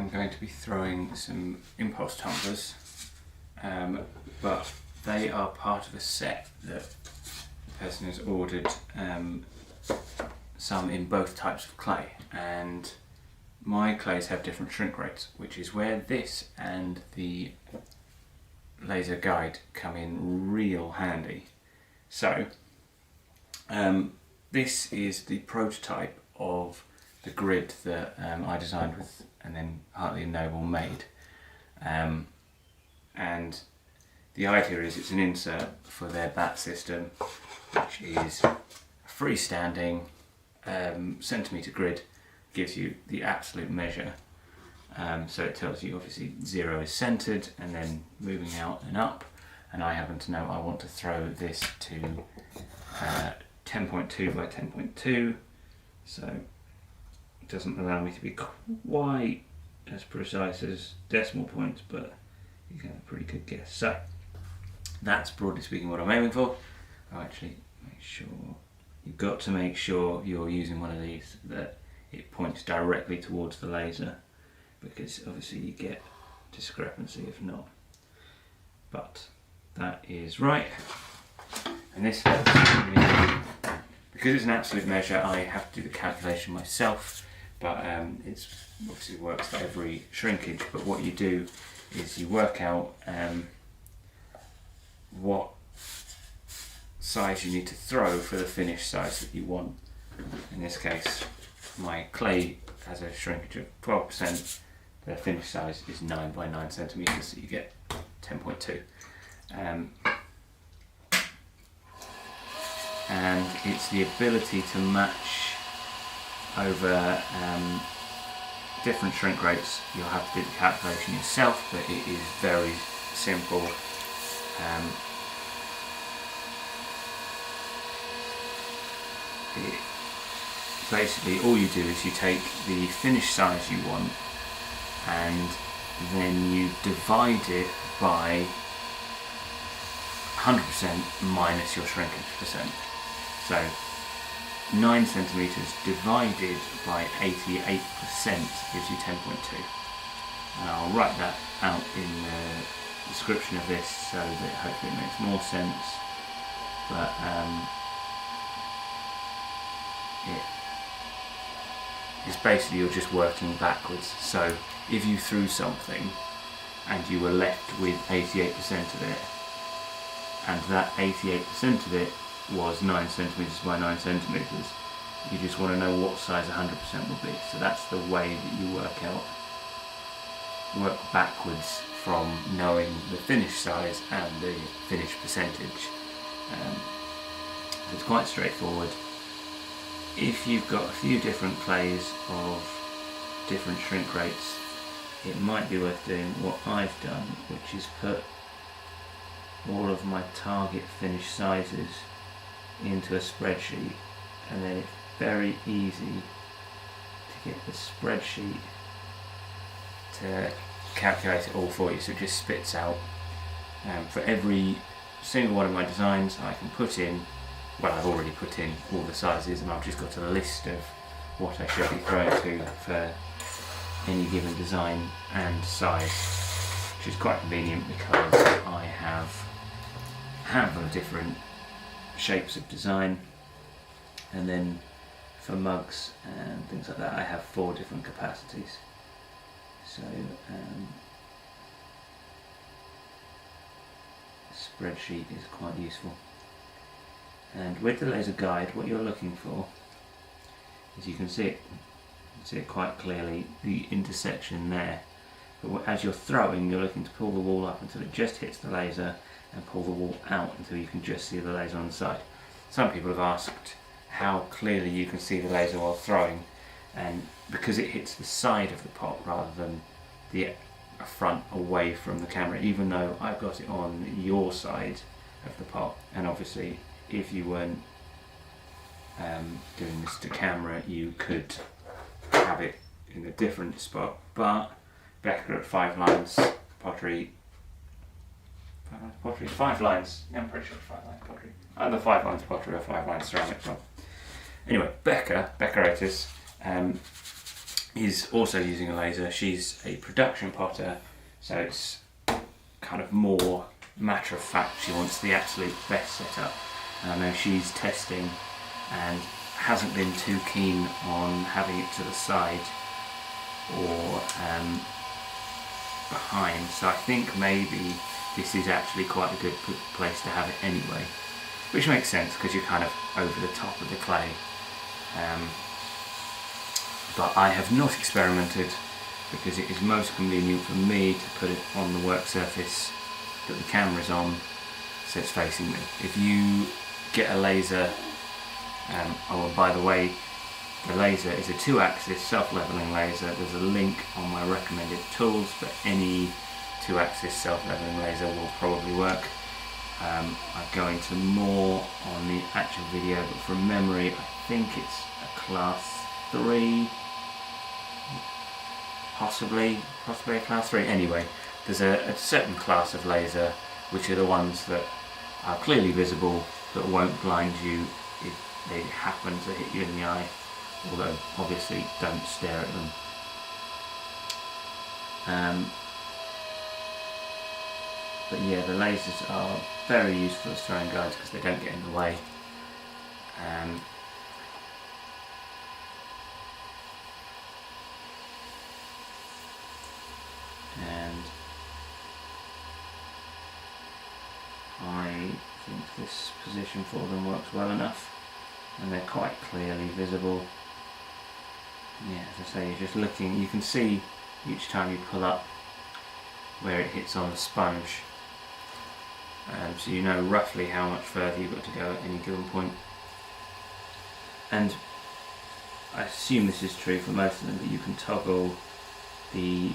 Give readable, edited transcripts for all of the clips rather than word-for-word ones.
am going to be throwing some impulse tumblers, but they are part of a set that the person has ordered, some in both types of clay, and my clays have different shrink rates, which is where this and the laser guide come in real handy. So this is the prototype of the grid that I designed with, and then Hartley and Noble made, and the idea is it's an insert for their bat system, which is a freestanding centimetre grid, gives you the absolute measure. So it tells you obviously 0 is centred and then moving out and up, and I happen to know I want to throw this to 10.2 by 10.2, so it doesn't allow me to be quite as precise as decimal points, but you can have a pretty good guess. So that's broadly speaking what I'm aiming for. I'll actually make sure, you've got to make sure you're using one of these that it points directly towards the laser, because obviously you get discrepancy if not. But that is right, and this because it's an absolute measure, I have to do the calculation myself, but it obviously works for every shrinkage. But what you do is you work out what size you need to throw for the finished size that you want. In this case, my clay has a shrinkage of 12%, the finished size is 9 by 9 centimetres, so you get 10.2. And it's the ability to match over different shrink rates. You'll have to do the calculation yourself, but it is very simple. Basically all you do is you take the finished size you want and then you divide it by 100% minus your shrinkage percent. So 9 centimetres divided by 88% gives you 10.2. And I'll write that out in the description of this so that hopefully it makes more sense. But it's basically you're just working backwards. So if you threw something and you were left with 88% of it, and that 88% of it was 9 centimetres by 9 centimetres, you just want to know what size 100% will be. So that's the way that you work backwards from knowing the finished size and the finished percentage. So it's quite straightforward. If you've got a few different clays of different shrink rates, it might be worth doing what I've done, which is put all of my target finished sizes into a spreadsheet, and then it's very easy to get the spreadsheet to calculate it all for you. So it just spits out for every single one of my designs. I can put in, well, I've already put in all the sizes, and I've just got a list of what I should be throwing to for any given design and size, which is quite convenient because I have of different shapes of design, and then for mugs and things like that I have 4 different capacities. So the spreadsheet is quite useful. And with the laser guide, what you're looking for is, you can see it quite clearly, the intersection there. But as you're throwing, you're looking to pull the wall up until it just hits the laser, and pull the wall out until you can just see the laser on the side. Some people have asked how clearly you can see the laser while throwing, and because it hits the side of the pot rather than the front away from the camera, even though I've got it on your side of the pot, and obviously if you weren't doing this to camera you could have it in a different spot, but Becca at 5 lines pottery, 5 lines, I'm pretty sure 5 lines pottery, either 5 lines pottery or 5 lines ceramic. Well, anyway, Becca Otis is also using a laser. She's a production potter, so it's kind of more matter of fact. She wants the absolute best setup. And I know she's testing and hasn't been too keen on having it to the side or behind, so I think maybe this is actually quite a good place to have it anyway, which makes sense because you're kind of over the top of the clay. But I have not experimented because it is most convenient for me to put it on the work surface that the camera's on, so it's facing me. If you get a laser, oh, and by the way, the laser is a 2-axis self-leveling laser. There's a link on my recommended tools, but any 2-axis self-leveling laser will probably work. I'll go into more on the actual video, but from memory I think it's a class 3, possibly a class 3. Anyway, there's a certain class of laser which are the ones that are clearly visible, that won't blind you if they happen to hit you in the eye, although obviously don't stare at them. But yeah, the lasers are very useful as throwing guides because they don't get in the way. And I think this position for them works well enough, and they're quite clearly visible. Yeah, as I say, you're just looking, you can see each time you pull up where it hits on the sponge, so you know roughly how much further you've got to go at any given point. And I assume this is true for most of them, but you can toggle the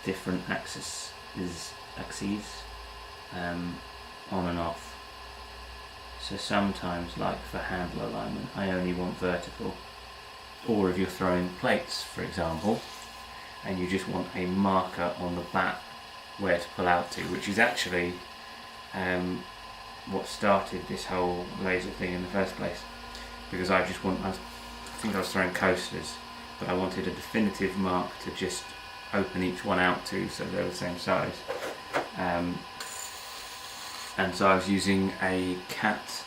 different axes on and off. So sometimes, like for handle alignment, I only want vertical, or if you're throwing plates, for example, and you just want a marker on the back where to pull out to, which is actually what started this whole laser thing in the first place, because I think I was throwing coasters, but I wanted a definitive mark to just open each one out to so they're the same size. And so I was using a cat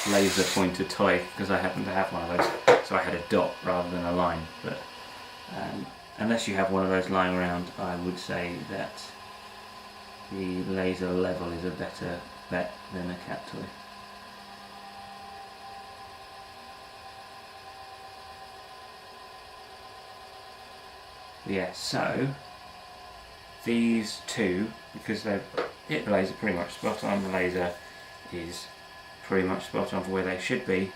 laser pointer toy because I happen to have one of those, so I had a dot rather than a line. But unless you have one of those lying around, I would say that the laser level is a better bet than a cat toy. Yeah, so these two, because they've hit the laser pretty much spot on, the laser is pretty much spot on for where they should be.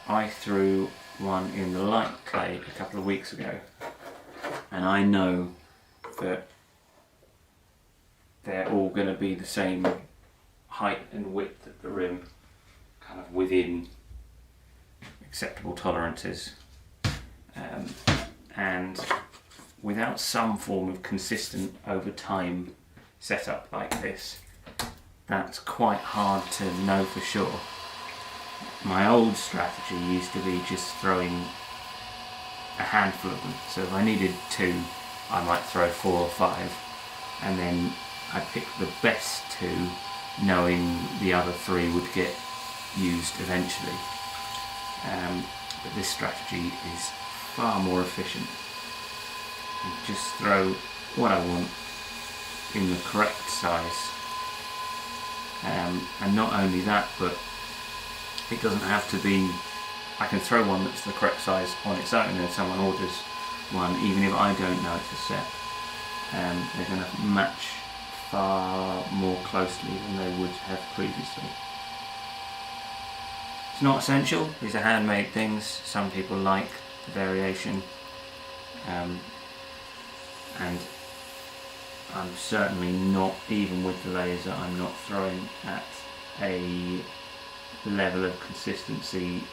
I threw one in the light clay a couple of weeks ago, and I know that they're all going to be the same height and width of the rim, kind of within acceptable tolerances, and without some form of consistent over time setup like this, that's quite hard to know for sure. My old strategy used to be just throwing a handful of them, so if I needed 2 I might throw 4 or 5, and then I'd pick the best 2 knowing the other 3 would get used eventually. But this strategy is far more efficient. Just throw what I want in the correct size, and not only that, but it doesn't have to be, I can throw one that's the correct size on its own, and if someone orders one, even if I don't know it's a set, they're going to match far more closely than they would have previously. It's not essential, these are handmade things, some people like the variation, and I'm certainly not, even with the laser, I'm not throwing at a level of consistency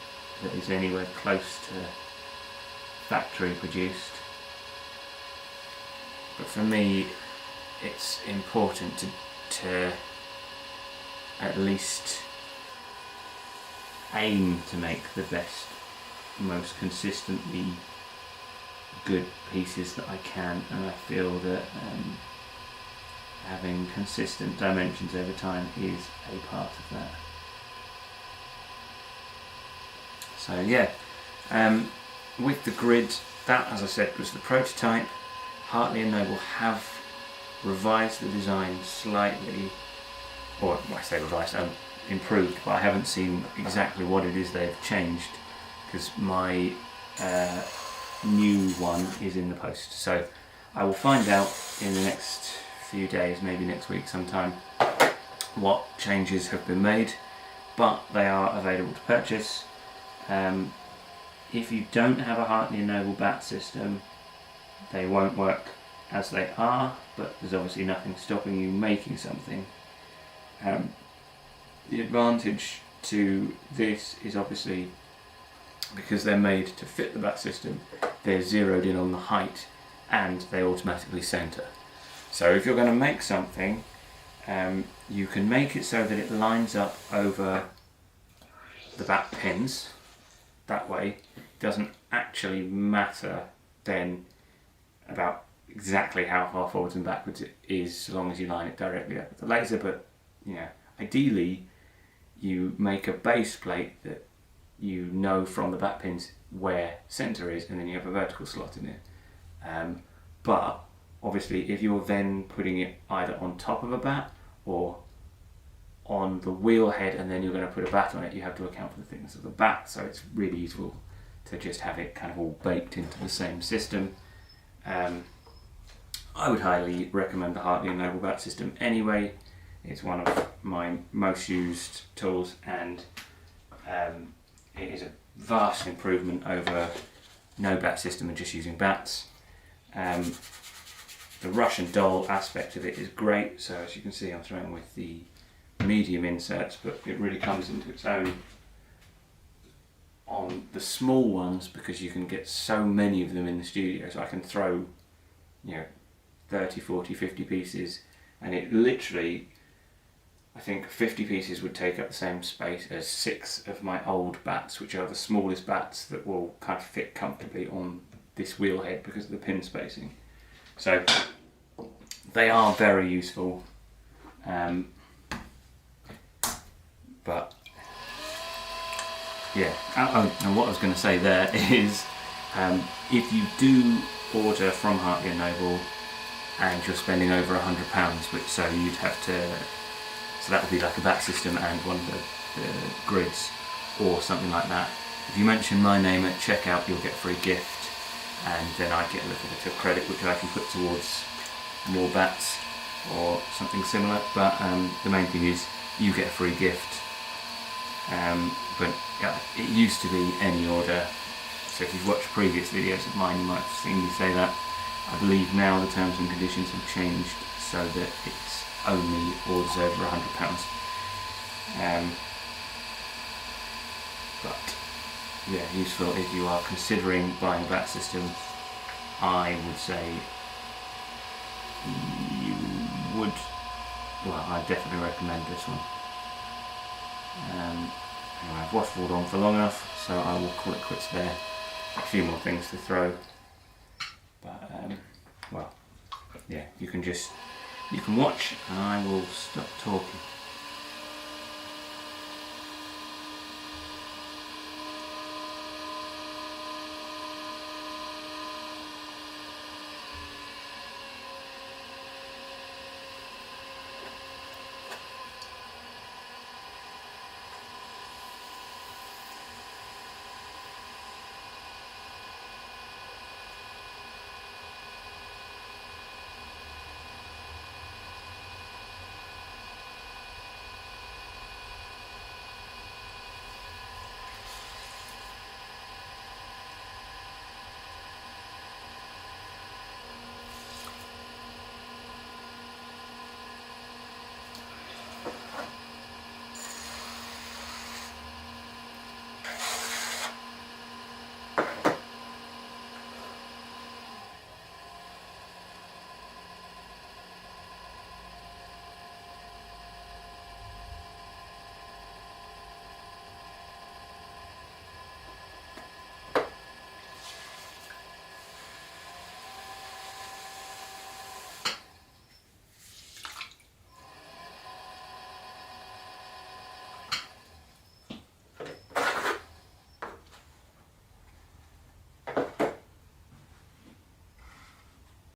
that is anywhere close to factory produced. But for me, it's important to at least aim to make the best, most consistently good pieces that I can, and I feel that having consistent dimensions over time is a part of that. So yeah, with the grid, that, as I said, was the prototype. Hartley and Noble have revised the design slightly, or when I say revised, improved, but I haven't seen exactly what it is they've changed, because my new one is in the post. So I will find out in the next few days, maybe next week sometime, what changes have been made, but they are available to purchase. If you don't have a Hartley and Noble bat system, they won't work as they are, but there's obviously nothing stopping you making something. The advantage to this is obviously because they're made to fit the bat system, they're zeroed in on the height and they automatically center. So if you're going to make something, you can make it so that it lines up over the bat pins. That way it doesn't actually matter then about exactly how far forwards and backwards it is, so long as you line it directly up with the laser. But you know, ideally you make a base plate that you know from the bat pins where center is, and then you have a vertical slot in it. But obviously if you're then putting it either on top of a bat or on the wheel head and then you're going to put a bat on it, you have to account for the thickness of the bat, so it's really useful to just have it kind of all baked into the same system. I would highly recommend the Hartley and Noble bat system anyway. It's one of my most used tools, and it is a vast improvement over no bat system and just using bats. The Russian doll aspect of it is great, so as you can see I'm throwing with the medium inserts, but it really comes into its own on the small ones because you can get so many of them in the studio. So I can throw, you know, 30, 40, 50 pieces, and it literally, I think 50 pieces would take up the same space as 6 of my old bats, which are the smallest bats that will kind of fit comfortably on this wheel head because of the pin spacing. So they are very useful. But yeah, and what I was going to say there is, if you do order from Hartley and Noble and you're spending over £100, which so you'd have to, so that would be like a bat system and one of the grids or something like that. If you mention my name at checkout, you'll get a free gift, and then I get a little bit of credit which I can put towards more bats or something similar. But the main thing is you get a free gift. But yeah, it used to be any order, so if you've watched previous videos of mine you might have seen me say that. I believe now the terms and conditions have changed so that it's only orders over £100. But yeah, useful if you are considering buying a bat system. I would say you would, well, I definitely recommend this one. Anyway, I've waffled on for long enough, so I will call it quits there. A few more things to throw, but well, yeah, you can watch and I will stop talking.